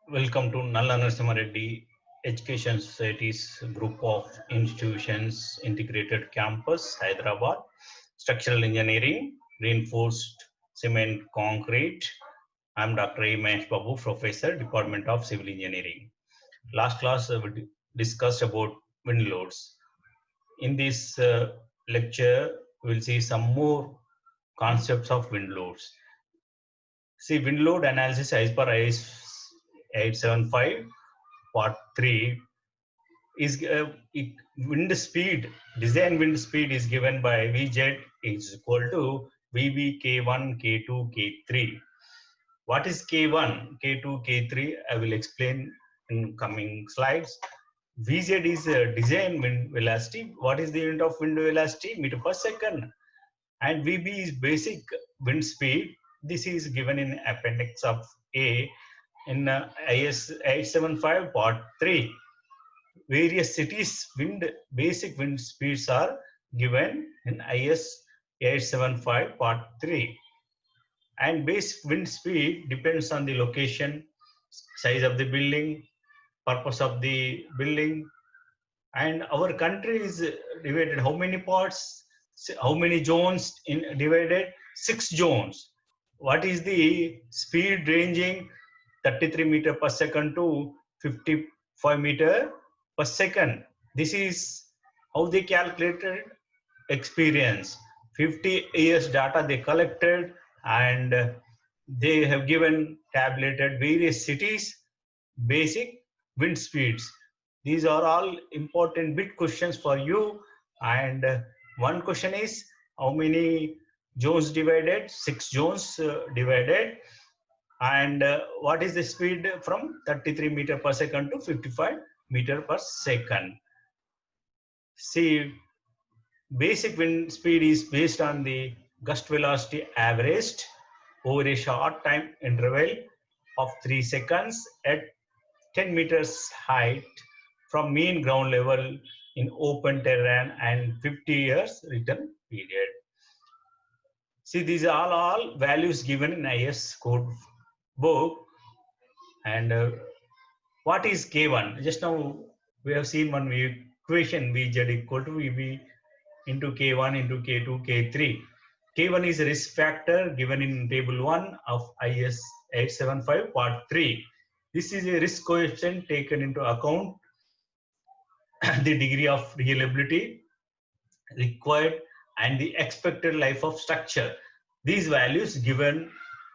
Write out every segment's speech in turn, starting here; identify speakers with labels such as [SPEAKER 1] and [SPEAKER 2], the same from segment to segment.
[SPEAKER 1] Welcome to Nalla Narasimha Reddy Education Society's group of institutions, integrated campus, Hyderabad, structural engineering, reinforced cement concrete. I'm Dr. A. Mahesh Babu, Professor, Department of Civil Engineering. Last class we discussed about wind loads. In this lecture, we'll see some more concepts of wind loads. See, wind load analysis as per IS 875 part 3 is wind speed, design wind speed is given by Vz is equal to Vb K1, K2, K3. What is K1, K2, K3? I will explain in coming slides. Vz is design wind velocity. What is the unit of wind velocity? Meter per second. And Vb is basic wind speed. This is given in appendix of A in IS 875 part 3. Various cities basic wind speeds are given in IS 875 part 3. And base wind speed depends on the location, size of the building, purpose of the building, and our country is divided how many parts, how many zones in divided? 6 zones. What is the speed ranging? 33 meter per second to 55 meter per second. This is how they calculated experience. 50 years data they collected, and they have given tabulated various cities basic wind speeds. These are all important big questions for you. And one question is how many zones divided? 6 zones divided. And what is the speed from 33 meter per second to 55 meter per second? See, basic wind speed is based on the gust velocity averaged over a short time interval of 3 seconds at 10 meters height from mean ground level in open terrain and 50 years return period. See, these are all values given in IS code book. And what is K1? Just now we have seen one equation Vz equal to Vb into K1 into K2, K3. K1 is a risk factor given in table 1 of IS 875 part 3. This is a risk coefficient taken into account the degree of reliability required and the expected life of structure. These values given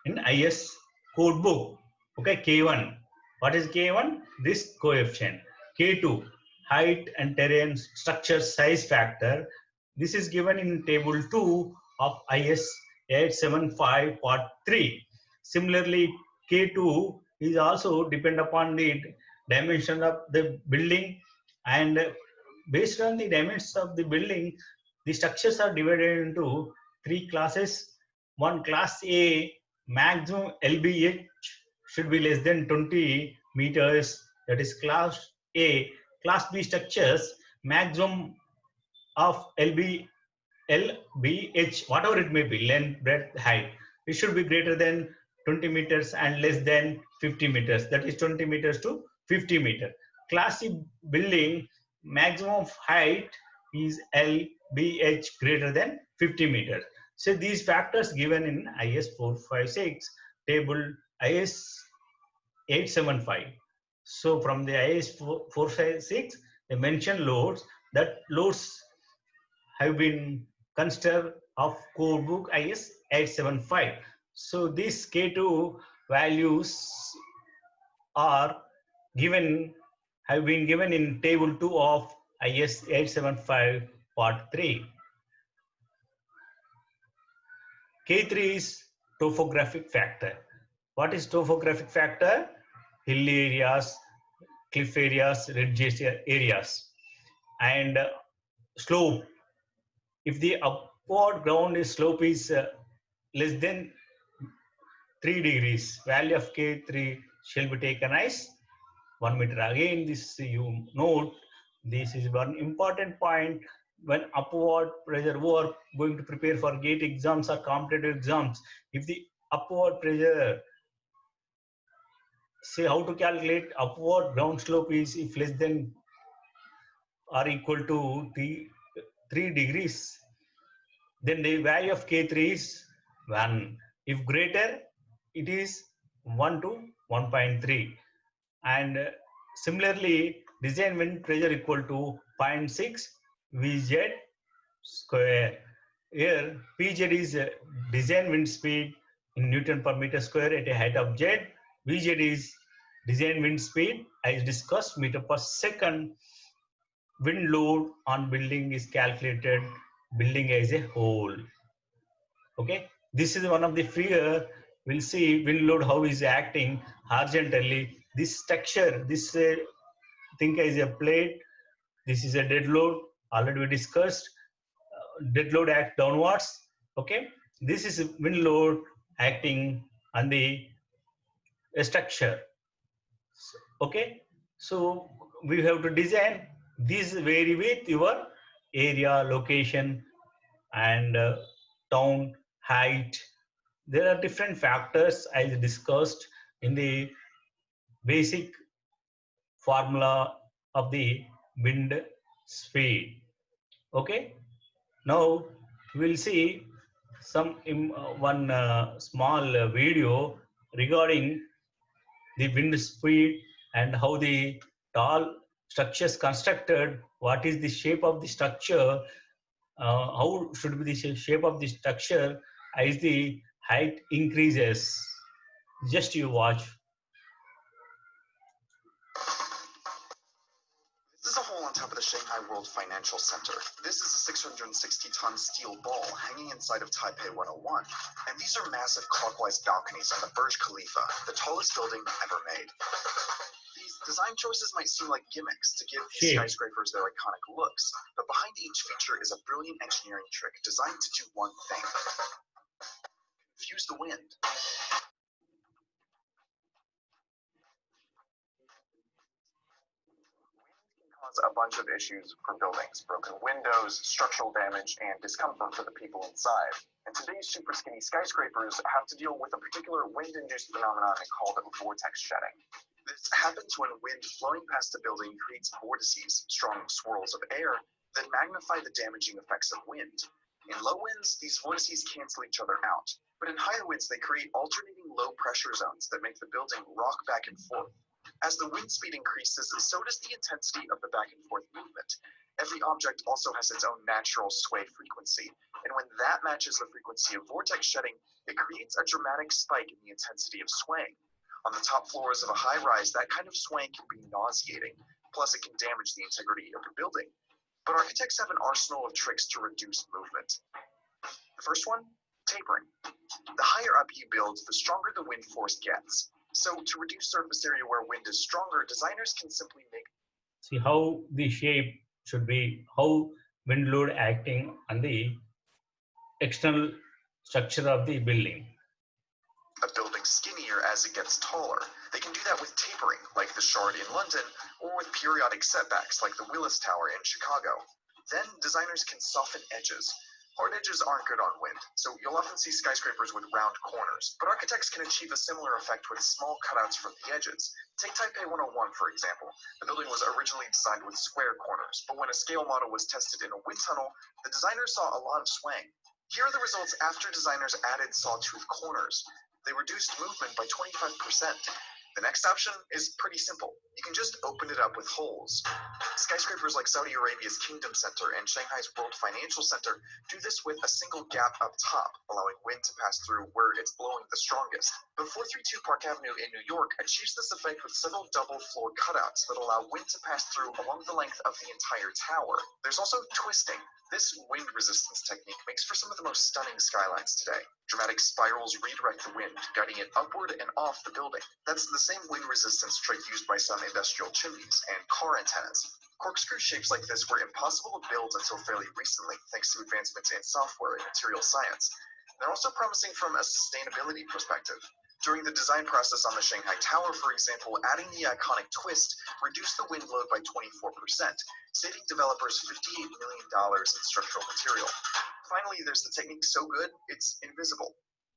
[SPEAKER 1] in IS code book. Okay, K1. What is K1? Risk coefficient. K2, height and terrain structure size factor. This is given in table 2 of IS 875 part 3. Similarly, K2 is also depend upon the dimension of the building, and based on the dimensions of the building, the structures are divided into 3 classes. One, class A, maximum LBH should be less than 20 meters, that is class A. Class B structures, maximum of LBH, whatever it may be, length, breadth, height, it should be greater than 20 meters and less than 50 meters, that is 20 meters to 50 meters. Class C building, maximum of height is LBH greater than 50 meters. So these factors given in IS 456 table IS 875. So from the IS 456, they mention loads. That loads have been considered of code book IS 875. So these K2 values are given, have been given in table 2 of IS 875 part 3. K3 is topographic factor. What is topographic factor? Hill areas, cliff areas, ridge areas, and slope. If the upward ground is slope is less than 3 degrees, value of K3 shall be taken as 1 meter. Again, this you note, this is one important point when upward pressure, who are going to prepare for GATE exams or competitive exams. If the upward pressure see how to calculate upward ground slope is if less than or equal to 3 degrees, then the value of K3 is 1. If greater, it is 1 to 1.3. And similarly, design wind pressure equal to 0.6 Vz square. Here, Pz is design wind speed in Newton per meter square at a height of z. Vz is design wind speed, as discussed, meter per second. Wind load on building is calculated building as a whole. Okay, this is one of the figure. We'll see wind load how is acting horizontally. This structure, this think as a plate. This is a dead load. Already we discussed. Dead load act downwards. Okay, this is wind load acting on the structure. Okay, so we have to design. This vary with your area, location, and town height. There are different factors as discussed in the basic formula of the wind speed. Okay, now we'll see some one small video regarding the wind speed and how the tall structures constructed, what is the shape of the structure, how should be the shape of the structure as the height increases. Just you watch.
[SPEAKER 2] This is a hole on top of the Shanghai World Financial Center. This is a 660-ton steel ball hanging inside of Taipei 101. And these are massive clockwise balconies on the Burj Khalifa, the tallest building ever made. These design choices might seem like gimmicks to give these skyscrapers their iconic looks, but behind each feature is a brilliant engineering trick designed to do one thing: confuse the wind. A bunch of issues for buildings: broken windows, structural damage, and discomfort for the people inside. And today's super skinny skyscrapers have to deal with a particular wind-induced phenomenon called vortex shedding. This happens when wind flowing past a building creates vortices, strong swirls of air, that magnify the damaging effects of wind. In low winds, these vortices cancel each other out, but in higher winds, they create alternating low pressure zones that make the building rock back and forth. As the wind speed increases, so does the intensity of the back and forth movement. Every object also has its own natural sway frequency, and when that matches the frequency of vortex shedding, it creates a dramatic spike in the intensity of swaying. On the top floors of a high-rise, that kind of swaying can be nauseating, plus it can damage the integrity of the building. But architects have an arsenal of tricks to reduce movement. The first one, tapering. The higher up you build, the stronger the wind force gets. So to reduce surface area where wind is stronger, designers can simply make...
[SPEAKER 1] See how the shape should be, how wind load acting on the external structure of the building.
[SPEAKER 2] A building skinnier as it gets taller. They can do that with tapering, like the Shard in London, or with periodic setbacks, like the Willis Tower in Chicago. Then designers can soften edges. Hard edges aren't good on wind, so you'll often see skyscrapers with round corners, but architects can achieve a similar effect with small cutouts from the edges. Take Taipei 101, for example. The building was originally designed with square corners, but when a scale model was tested in a wind tunnel, the designers saw a lot of swaying. Here are the results after designers added sawtooth corners. They reduced movement by 25%. The next option is pretty simple. You can just open it up with holes. Skyscrapers like Saudi Arabia's Kingdom Center and Shanghai's World Financial Center do this with a single gap up top, allowing wind to pass through where it's blowing the strongest. But 432 Park Avenue in New York achieves this effect with several double-floor cutouts that allow wind to pass through along the length of the entire tower. There's also twisting. This wind resistance technique makes for some of the most stunning skylines today. Dramatic spirals redirect the wind, guiding it upward and off the building. That's the same wind resistance trick used by some industrial chimneys and car antennas. Corkscrew shapes like this were impossible to build until fairly recently, thanks to advancements in software and material science. They're also promising from a sustainability perspective. During the design process on the Shanghai Tower, for example, adding the iconic twist reduced the wind load by 24%, saving developers $58 million in structural material. Finally, there's the technique so good, it's invisible.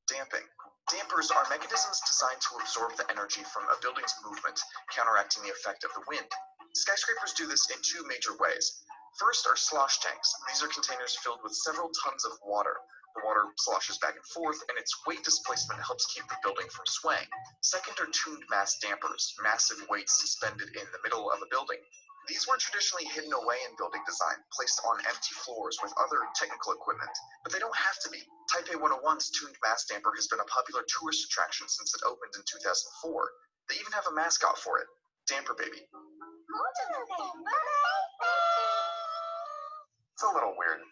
[SPEAKER 2] Damping. Dampers are mechanisms designed to absorb the energy from a building's movement, counteracting the effect of the wind. Skyscrapers do this in two major ways. First are slosh tanks. These are containers filled with several tons of water. The water sloshes back and forth, and its weight displacement helps keep the building from swaying. Second are tuned mass dampers, massive weights suspended in the middle of a building. These were traditionally hidden away in building design, placed on empty floors with other technical equipment. But they don't have to be. Taipei 101's tuned mass damper has been a popular tourist attraction since it opened in 2004. They even have a mascot for it, Damper Baby. It's a little weird.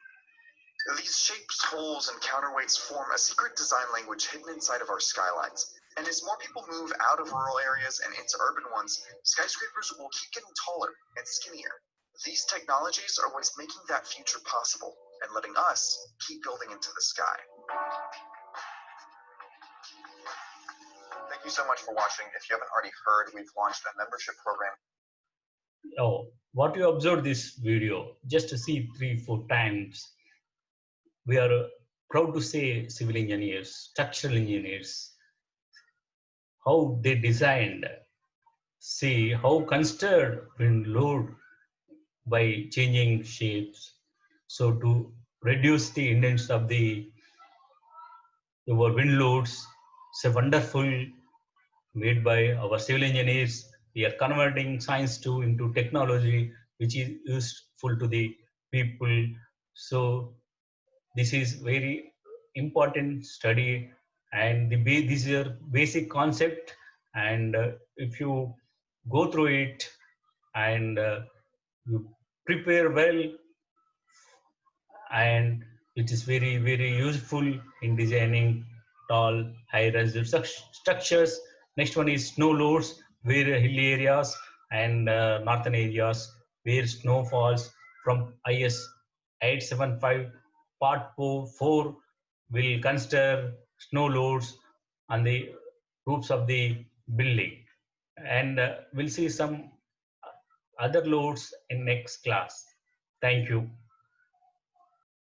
[SPEAKER 2] These shapes, holes, and counterweights form a secret design language hidden inside of our skylines. And as more people move out of rural areas and into urban ones, skyscrapers will keep getting taller and skinnier. These technologies are what's making that future possible and letting us keep building into the sky. Thank you so much for watching. If you haven't already heard, we've launched a membership program.
[SPEAKER 1] Oh, what you observed this video, just to see 3-4 times. We are proud to say civil engineers, structural engineers, how they designed, see how considered wind load by changing shapes. So to reduce the indents of our wind loads, it's a wonderful made by our civil engineers. We are converting science into technology, which is useful to the people. So this is very important study, and this is a basic concept. And if you go through it and you prepare well, and it is very, very useful in designing tall, high-rise structures. Next one is snow loads, where hilly areas and northern areas where snow falls from IS 875 Part 4 will consider snow loads on the roofs of the building. And we'll see some other loads in next class. Thank you.